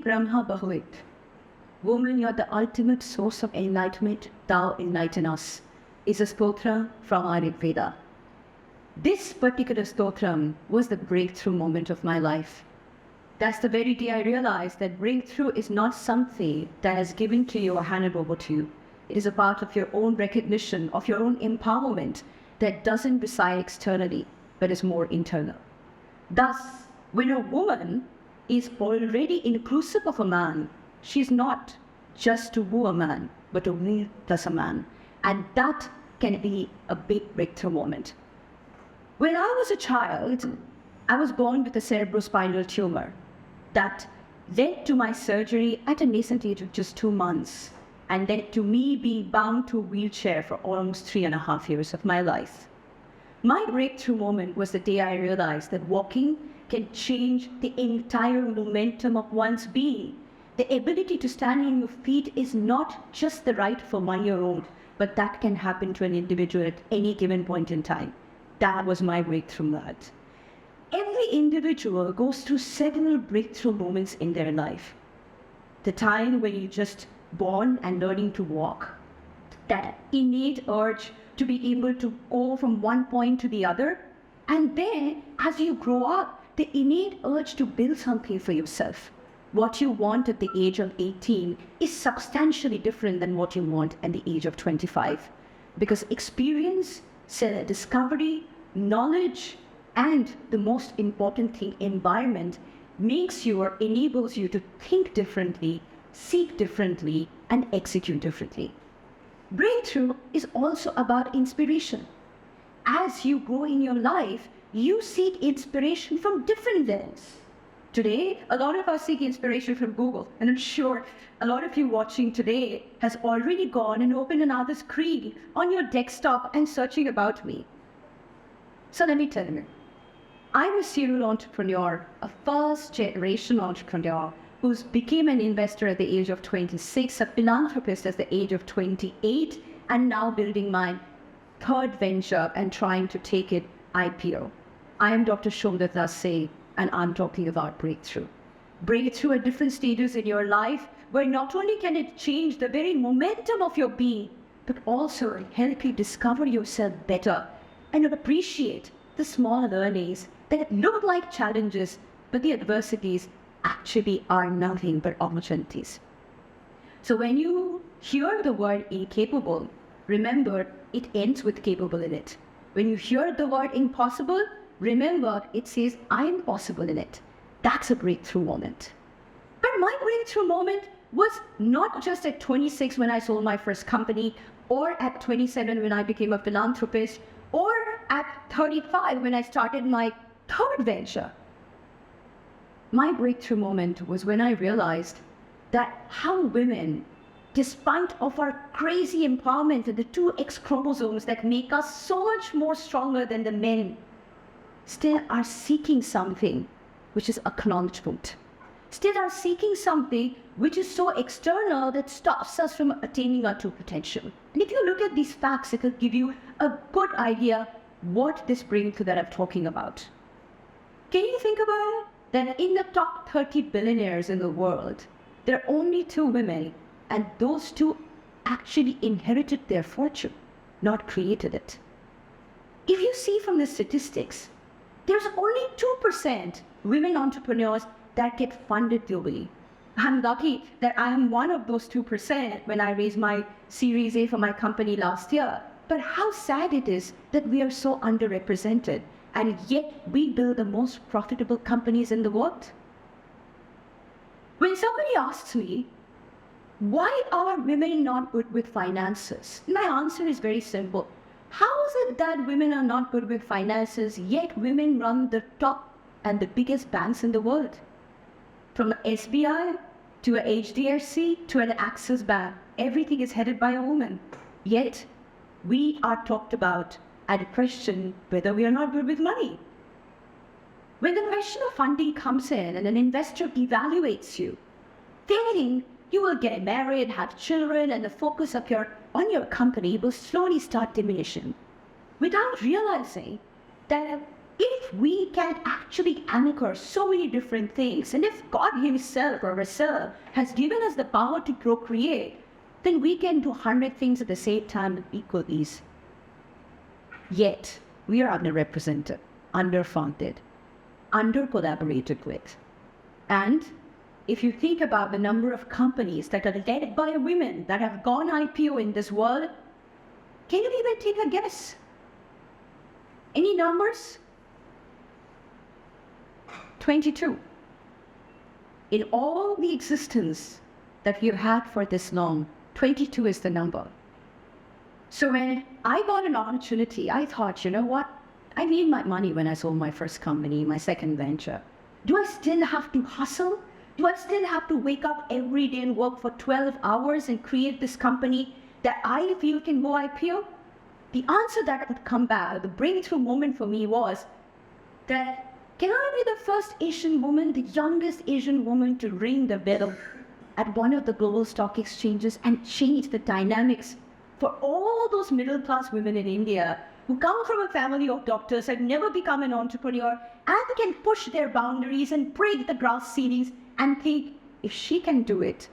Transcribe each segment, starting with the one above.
Brahma Bhavat. Woman, you are the ultimate source of enlightenment. Thou enlighten us, is a stotra from our Veda. This particular stotram was the breakthrough moment of my life. That's the very day I realized that breakthrough is not something that is given to you or handed over to you. It is a part of your own recognition, of your own empowerment that doesn't reside externally, but is more internal. Thus, when a woman is already inclusive of a man, she's not just to woo a man, but to woo plus a man. And that can be a big breakthrough moment. When I was a child, I was born with a cerebrospinal tumor that led to my surgery at a nascent age of just 2 months, and led to me being bound to a wheelchair for almost 3.5 years of my life. My breakthrough moment was the day I realized that walking can change the entire momentum of one's being. The ability to stand on your feet is not just the right for 1-year-old, but that can happen to an individual at any given point in time. That was my breakthrough moment. Every individual goes through several breakthrough moments in their life. The time when you're just born and learning to walk, that innate urge to be able to go from one point to the other, and then as you grow up, the innate urge to build something for yourself. What you want at the age of 18 is substantially different than what you want at the age of 25. Because experience, self-discovery, knowledge, and the most important thing, environment, makes you or enables you to think differently, seek differently, and execute differently. Breakthrough is also about inspiration. As you grow in your life, you seek inspiration from different lens. Today, a lot of us seek inspiration from Google, and I'm sure a lot of you watching today has already gone and opened another screen on your desktop and searching about me. So let me tell you, I'm a serial entrepreneur, a first-generation entrepreneur who's became an investor at the age of 26, a philanthropist at the age of 28, and now building my third venture and trying to take it IPO. I am Dr. Somdutta Singh, and I'm talking about breakthrough. Breakthrough at different stages in your life, where not only can it change the very momentum of your being, but also help you discover yourself better and appreciate the small learnings that look like challenges, but the adversities actually are nothing but opportunities. So when you hear the word incapable, remember it ends with capable in it. When you hear the word impossible, remember it says I am possible in it. That's a breakthrough moment. But my breakthrough moment was not just at 26 when I sold my first company, or at 27 when I became a philanthropist, or at 35 when I started my third venture. My breakthrough moment was when I realized that how women, despite of our crazy empowerment and the 2 X chromosomes that make us so much more stronger than the men, still are seeking something which is acknowledgement. Still are seeking something which is so external that stops us from attaining our true potential. And if you look at these facts, it will give you a good idea what this breakthrough that I'm talking about. Can you think about it? That in the top 30 billionaires in the world, there are only 2 women, and those 2 actually inherited their fortune, not created it. If you see from the statistics, there's only 2% women entrepreneurs that get funded globally. I'm lucky that I am one of those 2% when I raised my Series A for my company last year. But how sad it is that we are so underrepresented, and yet we build the most profitable companies in the world. When somebody asks me, why are women not good with finances? My answer is very simple. How is it that women are not good with finances, yet women run the top and the biggest banks in the world? From SBI to a HDFC to an Axis Bank, everything is headed by a woman. Yet we are talked about and question whether we are not good with money. When the question of funding comes in and an investor evaluates you, thinking you will get married, have children, and the focus of on your company will slowly start diminishing, without realizing that If we can actually anchor so many different things, and if God himself or herself has given us the power to procreate, then we can do 100 things at the same time with equal ease. Yet, we are underrepresented, underfunded, under-collaborated with. And if you think about the number of companies that are led by women that have gone IPO in this world, can you even take a guess? Any numbers? 22. In all the existence that we've had for this long, 22 is the number. So when I got an opportunity, I thought, you know what? I made my money when I sold my first company, my second venture. Do I still have to hustle? Do I still have to wake up every day and work for 12 hours and create this company that I feel can go IPO? The answer that would come back, the breakthrough moment for me was that, can I be the first Asian woman, the youngest Asian woman to ring the bell at one of the global stock exchanges and change the dynamics for all those middle-class women in India who come from a family of doctors, have never become an entrepreneur, and can push their boundaries and break the glass ceilings and think, if she can do it,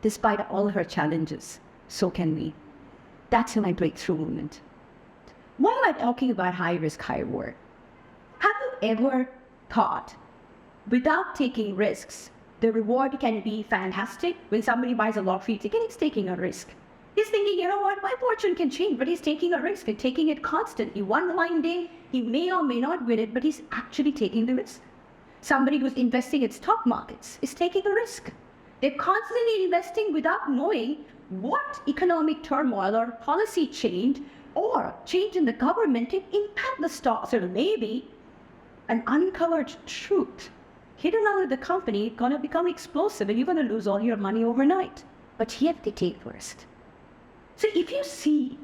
despite all her challenges, so can we. That's my breakthrough moment. Why am I talking about high risk, high reward? Have you ever thought, without taking risks, the reward can be fantastic? When somebody buys a lottery ticket, he's taking a risk. He's thinking, you know what, my fortune can change, but he's taking a risk and taking it constantly. One fine day, he may or may not win it, but he's actually taking the risk. Somebody who's investing in stock markets is taking a risk. They're constantly investing without knowing what economic turmoil or policy change or change in the government can impact the stocks, or maybe an uncovered truth hidden under the company gonna become explosive and you're gonna lose all your money overnight. But yet they take risk. So if you see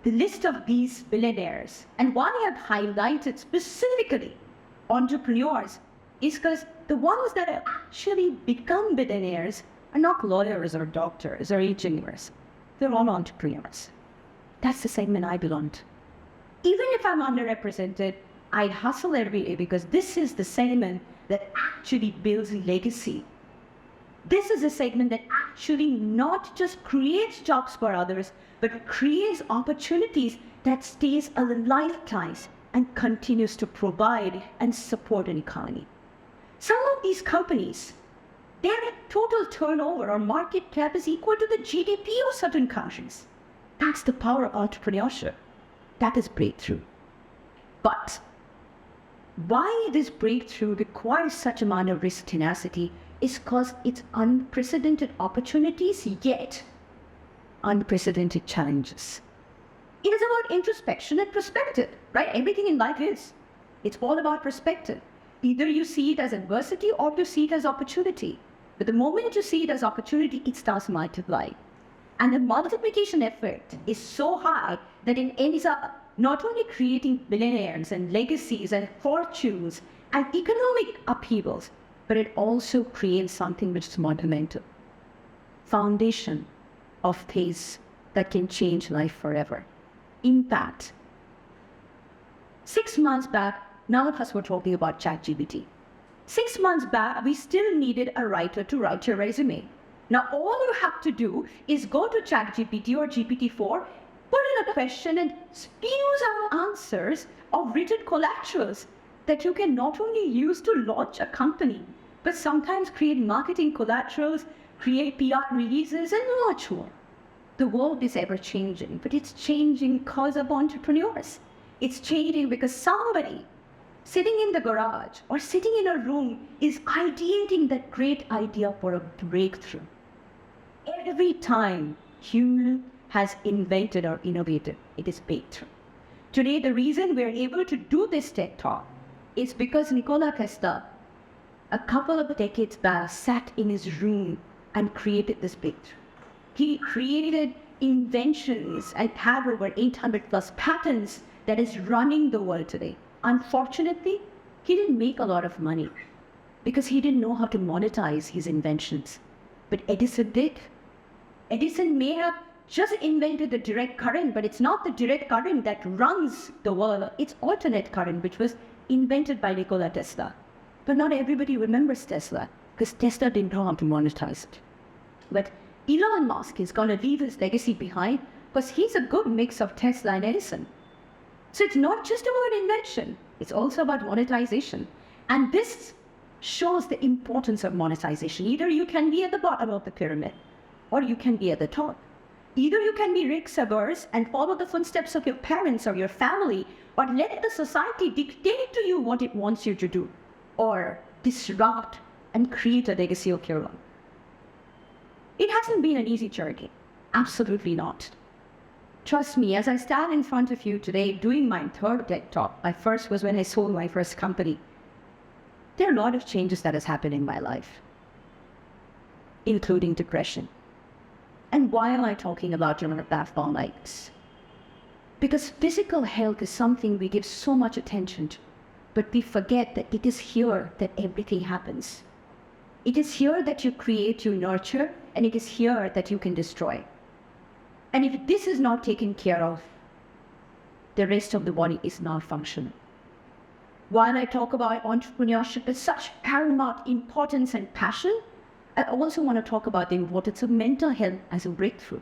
the list of these billionaires, and why I have highlighted specifically entrepreneurs, is because the ones that have actually become billionaires are not lawyers or doctors or engineers. They're all entrepreneurs. That's the segment I belong to. Even if I'm underrepresented, I hustle every day because this is the segment that actually builds legacy. This is a segment that actually not just creates jobs for others, but creates opportunities that stays a lifetime and continues to provide and support an economy. Some of these companies, their total turnover or market cap is equal to the GDP of certain countries. That's the power of entrepreneurship. That is breakthrough. But why this breakthrough requires such amount of risk tenacity is because it's unprecedented opportunities, yet unprecedented challenges. It is about introspection and perspective, right? Everything in life is. It's all about perspective. Either you see it as adversity or you see it as opportunity. But the moment you see it as opportunity, it starts multiplying. And the multiplication effect is so high that it ends up not only creating billionaires and legacies and fortunes and economic upheavals, but it also creates something which is monumental. Foundation of things that can change life forever. Impact. 6 months back, none of us were talking about ChatGPT. 6 months back, we still needed a writer to write your resume. Now, all you have to do is go to ChatGPT or GPT-4, put in a question and spews out answers of written collaterals that you can not only use to launch a company, but sometimes create marketing collaterals, create PR releases, and much more. The world is ever changing, but it's changing because of entrepreneurs. It's changing because somebody sitting in the garage or sitting in a room is ideating that great idea for a breakthrough. Every time human has invented or innovated, it is breakthrough. Today, the reason we're able to do this TED Talk is because Nikola Tesla, a couple of decades back, sat in his room and created this breakthrough. He created inventions and had over 800 plus patents that is running the world today. Unfortunately, he didn't make a lot of money because he didn't know how to monetize his inventions. But Edison did. Edison may have just invented the direct current, but it's not the direct current that runs the world. It's alternate current, which was invented by Nikola Tesla. But not everybody remembers Tesla, because Tesla didn't know how to monetize it. But Elon Musk is going to leave his legacy behind, because he's a good mix of Tesla and Edison. So it's not just about invention, it's also about monetization. And this shows the importance of monetization. Either you can be at the bottom of the pyramid, or you can be at the top. Either you can be risk-averse and follow the footsteps of your parents or your family, or let the society dictate to you what it wants you to do, or disrupt and create a legacy of your own. It hasn't been an easy journey. Absolutely not. Trust me, as I stand in front of you today doing my third TED Talk, my first was when I sold my first company. There are a lot of changes that has happened in my life, including depression. And why am I talking about your platform like this? Because physical health is something we give so much attention to, but we forget that it is here that everything happens. It is here that you create, you nurture, and it is here that you can destroy. And if this is not taken care of, the rest of the body is not functional. While I talk about entrepreneurship with such paramount importance and passion, I also want to talk about the importance of mental health as a breakthrough.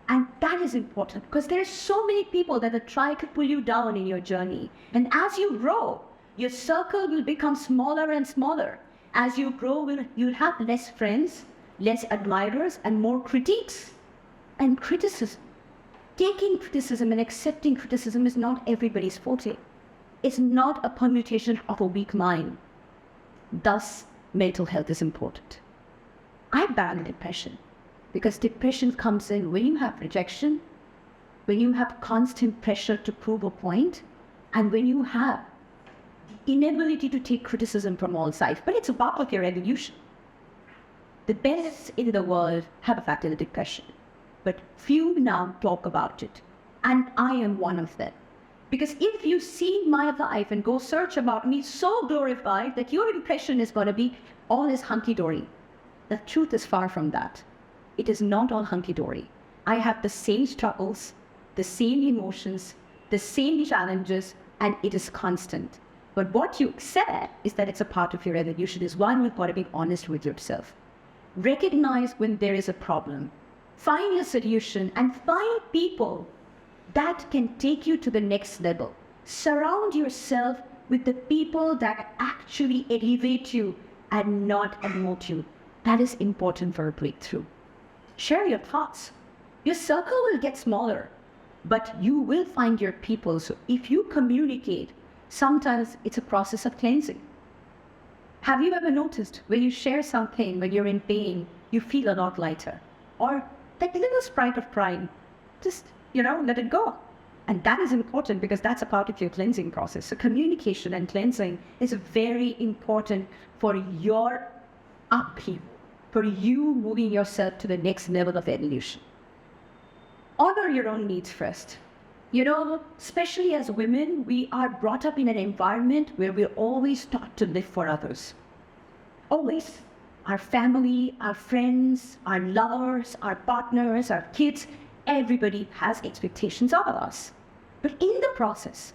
And that is important because there are so many people that are trying to pull you down in your journey. And as you grow, your circle will become smaller and smaller. As you grow, you'll have less friends, less admirers, and more critiques. And criticism. Taking criticism and accepting criticism is not everybody's forte. It's not a permutation of a weak mind. Thus, mental health is important. I battle depression because depression comes in when you have rejection, when you have constant pressure to prove a point, and when you have the inability to take criticism from all sides. But it's a part of your evolution. The best in the world have a factor in depression, but few now talk about it. And I am one of them. Because if you see my life and go search about me so glorified that your impression is going to be all is hunky-dory. The truth is far from that. It is not all hunky-dory. I have the same struggles, the same emotions, the same challenges, and it is constant. But what you accept is that it's a part of your evolution. Is one, you've got to be honest with yourself. Recognize when there is a problem. Find a solution and find people that can take you to the next level. Surround yourself with the people that actually elevate you and not demote you. That is important for a breakthrough. Share your thoughts. Your circle will get smaller, but you will find your people. So if you communicate, sometimes it's a process of cleansing. Have you ever noticed when you share something, when you're in pain, you feel a lot lighter? Or that little sprite of pride, just, let it go. And that is important because that's a part of your cleansing process. So communication and cleansing is very important for your upheaval, for you moving yourself to the next level of evolution. Honor your own needs first. Especially as women, we are brought up in an environment where we're always taught to live for others. Always. Our family, our friends, our lovers, our partners, our kids, everybody has expectations of us. But in the process,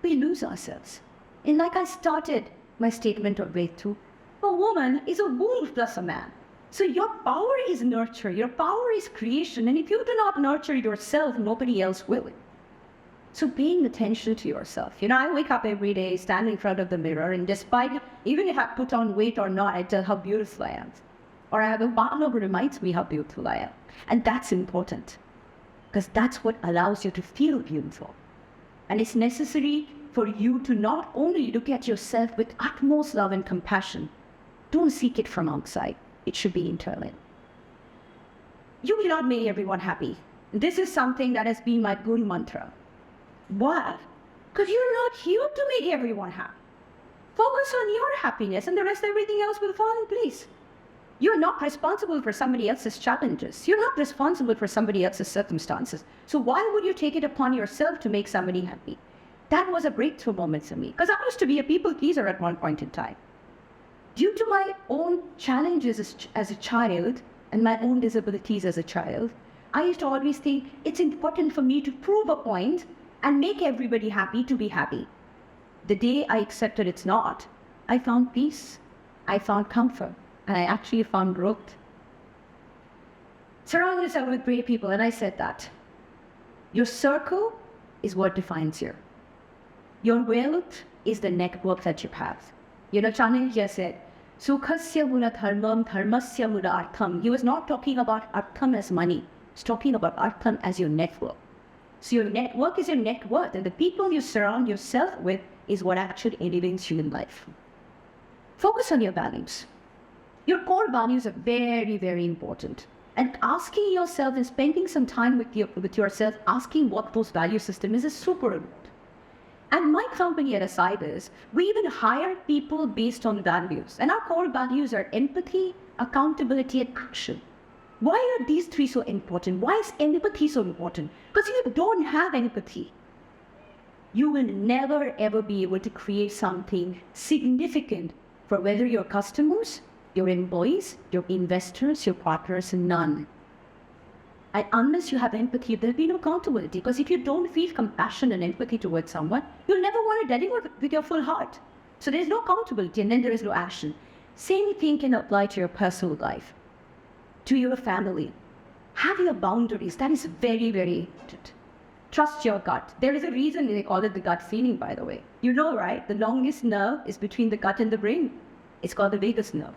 we lose ourselves. And like I started my statement of breakthrough, a woman is a womb plus a man. So your power is nurture, your power is creation. And if you do not nurture yourself, nobody else will. So paying attention to yourself. I wake up every day, stand in front of the mirror, and despite, even if I put on weight or not, I tell how beautiful I am. Or I have a partner who reminds me how beautiful I am. And that's important. Because that's what allows you to feel beautiful. And it's necessary for you to not only look at yourself with utmost love and compassion. Don't seek it from outside. It should be internal. You cannot make everyone happy. This is something that has been my guru mantra. Why? Because you're not here to make everyone happy. Focus on your happiness and the rest, everything else will fall in place. You're not responsible for somebody else's challenges. You're not responsible for somebody else's circumstances. So why would you take it upon yourself to make somebody happy? That was a breakthrough moment for me because I used to be a people pleaser at one point in time. Due to my own challenges as a child and my own disabilities as a child, I used to always think it's important for me to prove a point and make everybody happy to be happy. The day I accepted it's not, I found peace, I found comfort, and I actually found growth. Surround yourself with great people, and I said that. Your circle is what defines you. Your wealth is the network that you have. Chanakya said, Sukhasya mula dharmam, dharmasya mula artham. He was not talking about artham as money. He's talking about artham as your network. So your network is your net worth, and the people you surround yourself with is what actually elevates you in life. Focus on your values. Your core values are very, very important. And asking yourself and spending some time with yourself, asking what those value system is super important. And my company at Aside we even hire people based on values. And our core values are empathy, accountability, and action. Why are these three so important? Why is empathy so important? Because if you don't have empathy, you will never ever be able to create something significant for whether your customers, your employees, your investors, your partners, none. And unless you have empathy, there'll be no accountability. Because if you don't feel compassion and empathy towards someone, you'll never want to deliver with your full heart. So there's no accountability, and then there is no action. Same thing can apply to your personal life, to your family. Have your boundaries. That is very, very important. Trust your gut. There is a reason they call it the gut feeling, by the way. You know, right? The longest nerve is between the gut and the brain. It's called the vagus nerve.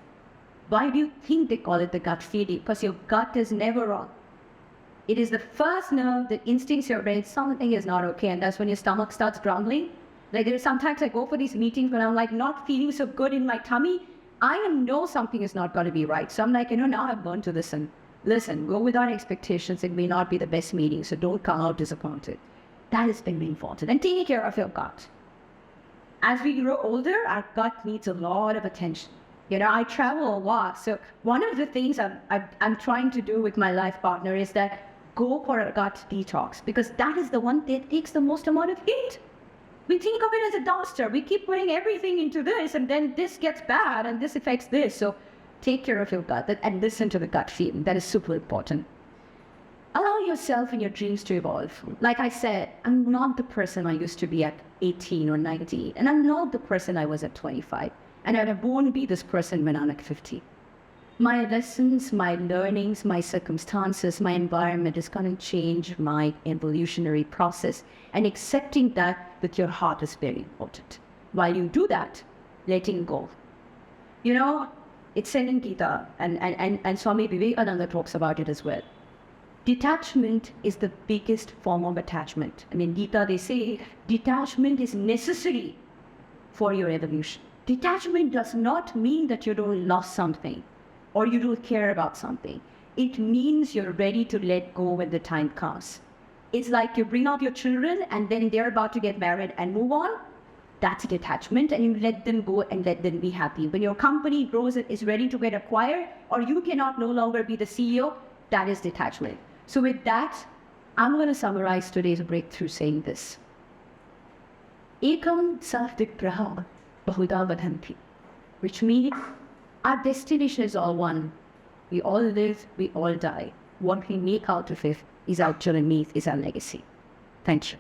Why do you think they call it the gut feeling? Because your gut is never wrong. It is the first nerve that instincts your brain something is not okay, and that's when your stomach starts grumbling. Sometimes I go for these meetings when I'm like not feeling so good in my tummy. I know something is not going to be right. So I'm like, now I've learned to listen. Listen, go without expectations. It may not be the best meeting, so don't come out disappointed. That is very important. And taking care of your gut. As we grow older, our gut needs a lot of attention. I travel a lot. So one of the things I'm trying to do with my life partner is that go for a gut detox, because that is the one that takes the most amount of heat. We think of it as a dumpster. We keep putting everything into this, and then this gets bad, and this affects this. So take care of your gut and listen to the gut feeling. That is super important. Allow yourself and your dreams to evolve. Like I said, I'm not the person I used to be at 18 or 19, and I'm not the person I was at 25. And I won't be this person when I'm at 50. My lessons, my learnings, my circumstances, my environment is going to change my evolutionary process. And accepting that with your heart is very important. While you do that, letting go. It's said in Gita, and Swami Vivekananda talks about it as well. Detachment is the biggest form of attachment. In Gita they say detachment is necessary for your evolution. Detachment does not mean that you don't love something or you don't care about something. It means you're ready to let go when the time comes. It's like you bring out your children and then they're about to get married and move on. That's detachment, and you let them go and let them be happy. When your company grows and is ready to get acquired, or you cannot no longer be the CEO, that is detachment. So with that, I'm going to summarize today's breakthrough saying this. Ekam sarvigraha bahuda vadhanti, which means our destination is all one. We all live, we all die. What we make out of it is our journey, is our legacy. Thank you.